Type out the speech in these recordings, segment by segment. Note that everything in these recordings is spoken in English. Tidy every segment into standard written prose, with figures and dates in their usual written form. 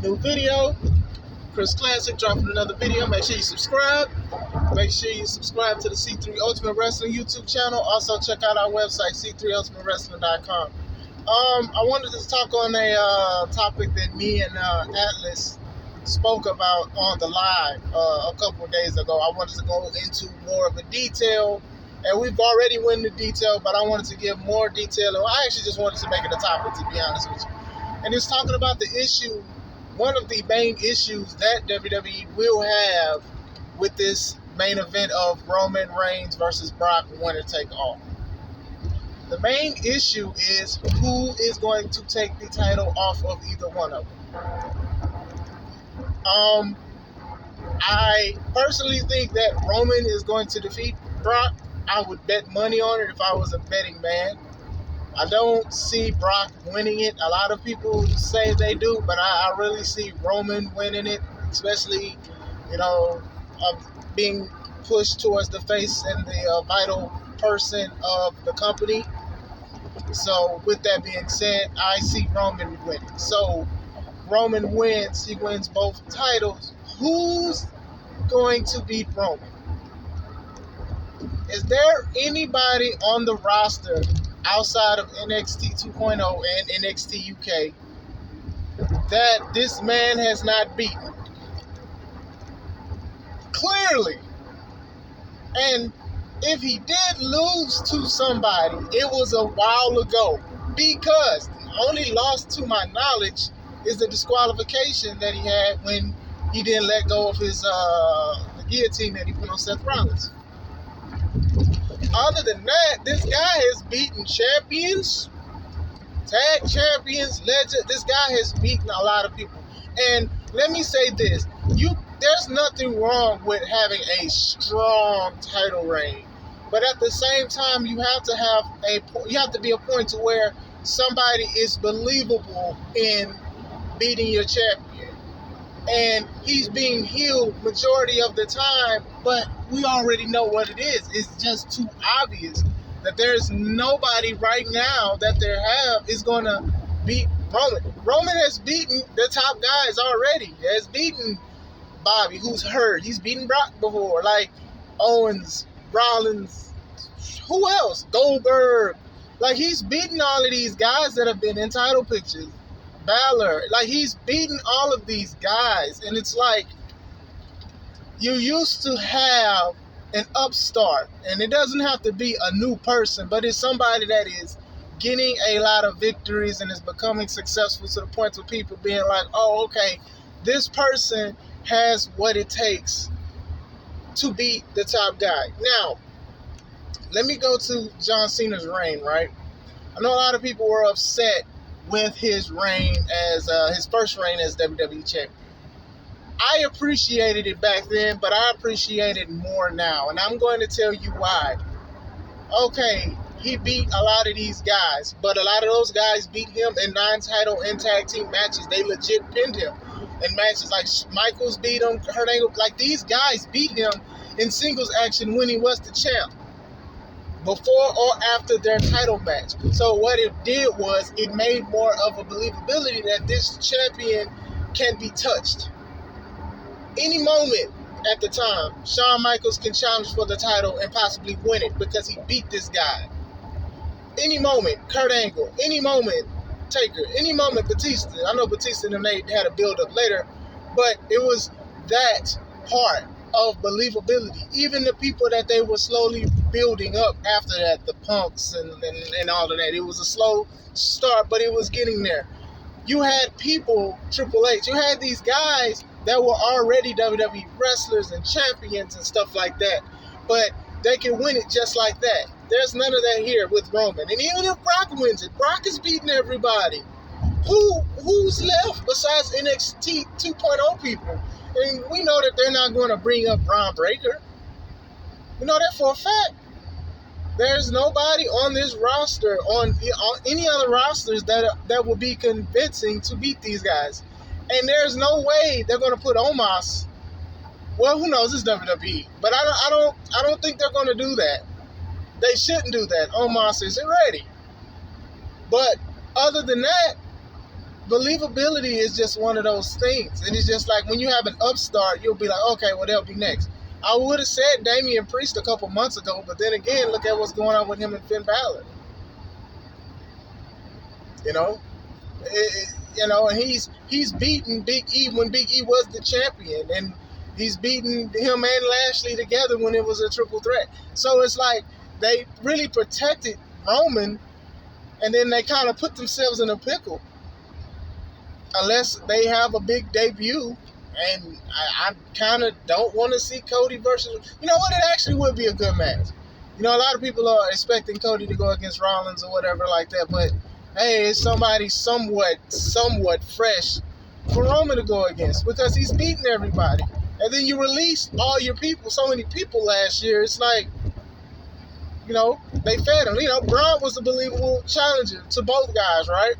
new video. Chris Classic dropping another video. Make sure you subscribe. Make sure you subscribe to the C3 Ultimate Wrestling YouTube channel. Also check out our website, c3ultimatewrestling.com. I wanted to talk on a topic that me and Atlas spoke about on the live a couple of days ago. I wanted to go into more of a detail, and we've already went into detail, but I wanted to give more detail. I actually just wanted to make it a topic, to be honest with you. And it's talking about the issue, one of the main issues that WWE will have with this main event of Roman Reigns versus Brock winner take all. The main issue is who is going to take the title off of either one of them. I personally think that Roman is going to defeat Brock. I would bet money on it if I was a betting man. I don't see Brock winning it. A lot of people say they do, but I really see Roman winning it, especially, being pushed towards the face and the vital person of the company. So with that being said, I see Roman winning. So Roman wins. He wins both titles. Who's going to beat Roman? Is there anybody on the roster outside of NXT 2.0 and NXT UK that this man has not beaten? Clearly. And if he did lose to somebody, it was a while ago, because the only loss to my knowledge is the disqualification that he had when he didn't let go of his the guillotine that he put on Seth Rollins. Other than that, this guy has beaten champions, tag champions, legends. This guy has beaten a lot of people. And let me say this. There's nothing wrong with having a strong title reign. But at the same time, you have to be a point to where somebody is believable in beating your champion. And he's being healed majority of the time, but we already know what it is. It's just too obvious that there's nobody right now that is going to beat Roman. Roman has beaten the top guys already. He has beaten Bobby, who's hurt. He's beaten Brock before, like Owens, Rollins, who else? Goldberg. Like, he's beaten all of these guys that have been in title pictures. Balor. Like, he's beaten all of these guys. And it's like, you used to have an upstart. And it doesn't have to be a new person, but it's somebody that is getting a lot of victories and is becoming successful to the point where people being like, oh, okay, this person has what it takes to beat the top guy. Now, let me go to John Cena's reign, right? I know a lot of people were upset with his reign as his first reign as WWE champion. I appreciated it back then, but I appreciate it more now, and I'm going to tell you why. Okay, he beat a lot of these guys, but a lot of those guys beat him in non-title and tag team matches. They legit pinned him in matches. Like Michaels beat him, Kurt Angle. Like, these guys beat him in singles action when he was the champ, before or after their title match. So what it did was it made more of a believability that this champion can be touched. Any moment at the time, Shawn Michaels can challenge for the title and possibly win it because he beat this guy. Any moment, Kurt Angle. Any moment, Taker. Any moment, Batista. I know Batista and they had a build-up later, but it was that part of believability. Even the people that they were slowly building up after that, the Punks and all of that. It was a slow start, but it was getting there. You had people, Triple H, you had these guys that were already WWE wrestlers and champions and stuff like that, but they can win it just like that. There's none of that here with Roman. And even if Brock wins it, Brock is beating everybody. Who's left besides NXT 2.0 people? And we know that they're not going to bring up Braun Breaker. We know that for a fact. There's nobody on this roster, on any other rosters that will be convincing to beat these guys. And there's no way they're going to put Omos. Well, who knows? It's WWE, but I don't think they're going to do that. They shouldn't do that. Omos isn't ready. But other than that, believability is just one of those things. And it's just like when you have an upstart, you'll be like, okay, well, they'll be next. I would have said Damian Priest a couple months ago, but then again, look at what's going on with him and Finn Balor. You know, and he's beaten Big E when Big E was the champion, and he's beaten him and Lashley together when it was a triple threat. So it's like they really protected Roman, and then they kind of put themselves in a pickle. Unless they have a big debut, and I kind of don't want to see Cody versus... You know what? It actually would be a good match. You know, a lot of people are expecting Cody to go against Rollins or whatever like that, but hey, it's somebody somewhat fresh for Roman to go against because he's beating everybody. And then you release all your people, so many people last year. It's like, you know, they fed him. You know, Braun was a believable challenger to both guys, right?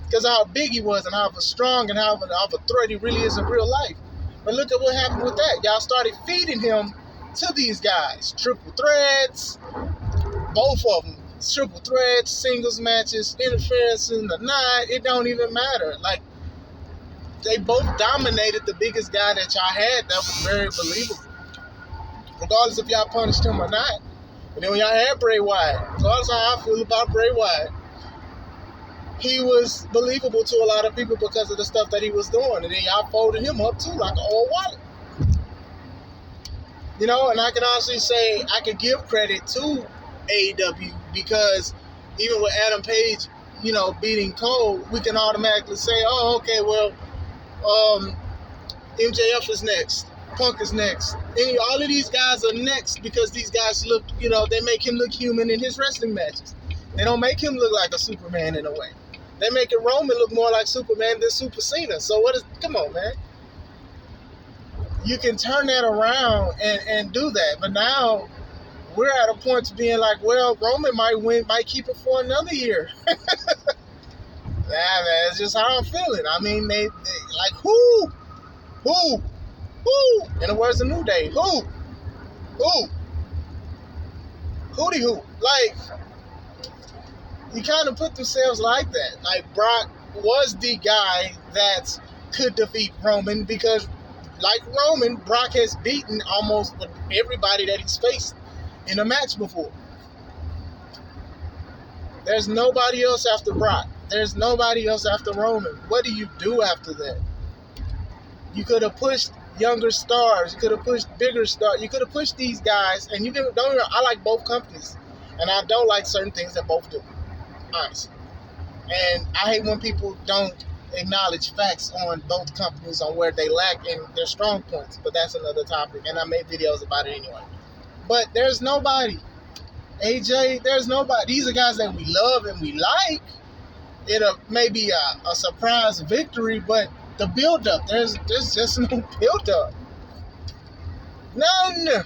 Because of how big he was and how strong and how of a threat he really is in real life. But look at what happened with that. Y'all started feeding him to these guys. Triple threats, both of them. Triple threats, singles matches, interference in the night. It don't even matter. Like, they both dominated the biggest guy that y'all had. That was very believable. Regardless if y'all punished him or not. And then when y'all had Bray Wyatt, regardless of how I feel about Bray Wyatt, he was believable to a lot of people because of the stuff that he was doing. And then y'all folded him up too, like an old wallet. You know, and I can honestly say I could give credit to AEW because even with Adam Page, you know, beating Cole, we can automatically say, oh, okay, well, MJF is next. Punk is next. And all of these guys are next because these guys look, you know, they make him look human in his wrestling matches. They don't make him look like a Superman in a way. They make it Roman look more like Superman than Super Cena. So come on, man. You can turn that around and do that. But now we're at a point to being like, well, Roman might keep it for another year. That's just how I'm feeling. I mean, they like, who? In the words of New Day, who? Hootie who? Like, you kind of put themselves like that. Like, Brock was the guy that could defeat Roman because, like Roman, Brock has beaten almost everybody that he's faced in a match before. There's nobody else after Brock. There's nobody else after Roman. What do you do after that? You could have pushed younger stars. You could have pushed bigger stars. You could have pushed these guys. And I like both companies. And I don't like certain things that both do. Honestly. And I hate when people don't acknowledge facts on both companies on where they lack in their strong points. But that's another topic. And I made videos about it anyway. But there's nobody. AJ, there's nobody. These are guys that we love and we like. It'll maybe a surprise victory, but the build-up, there's just no build-up. None.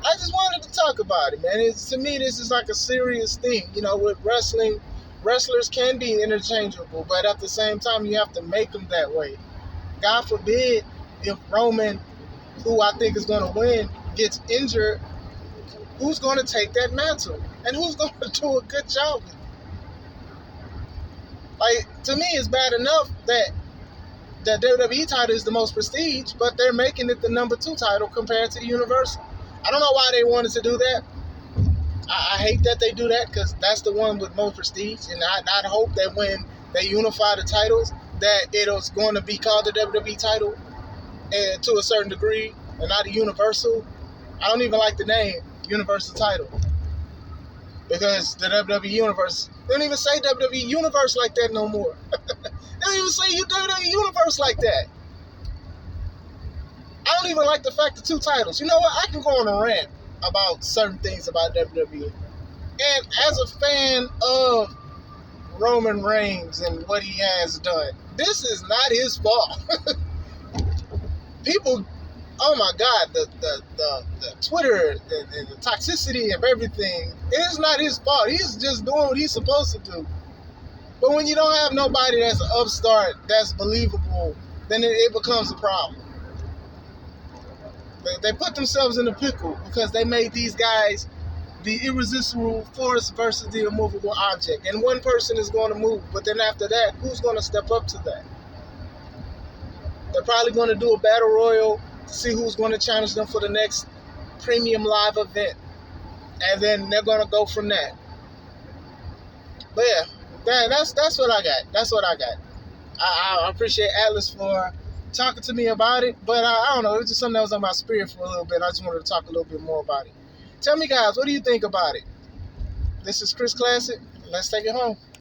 I just wanted to talk about it, man. To me, this is like a serious thing. You know, with wrestling, wrestlers can be interchangeable, but at the same time, you have to make them that way. God forbid if Roman, who I think is going to win, gets injured, who's going to take that mantle? And who's going to do a good job with it? Like, to me, it's bad enough that the WWE title is the most prestige, but they're making it the number 2 title compared to the Universal. I don't know why they wanted to do that. I hate that they do that because that's the one with most prestige. And I'd hope that when they unify the titles, that it's going to be called the WWE title and to a certain degree and not a Universal. I don't even like the name Universal title because the WWE Universe, they don't even say WWE Universe like that no more. They don't even say WWE Universe like that. I don't even like the fact of 2 titles. You know what? I can go on a rant about certain things about WWE. And as a fan of Roman Reigns and what he has done, this is not his fault. People, oh my God, the Twitter, the toxicity of everything, it is not his fault. He's just doing what he's supposed to do. But when you don't have nobody that's an upstart, that's believable, then it becomes a problem. They put themselves in a pickle because they made these guys the irresistible force versus the immovable object. And one person is going to move, but then after that, who's going to step up to that? They're probably going to do a battle royal to see who's going to challenge them for the next premium live event. And then they're going to go from that. But yeah, that's what I got. That's what I got. I appreciate Atlas for talking to me about it. But I don't know. It was just something that was on my spirit for a little bit. I just wanted to talk a little bit more about it. Tell me, guys, what do you think about it? This is Chris Classic. Let's take it home.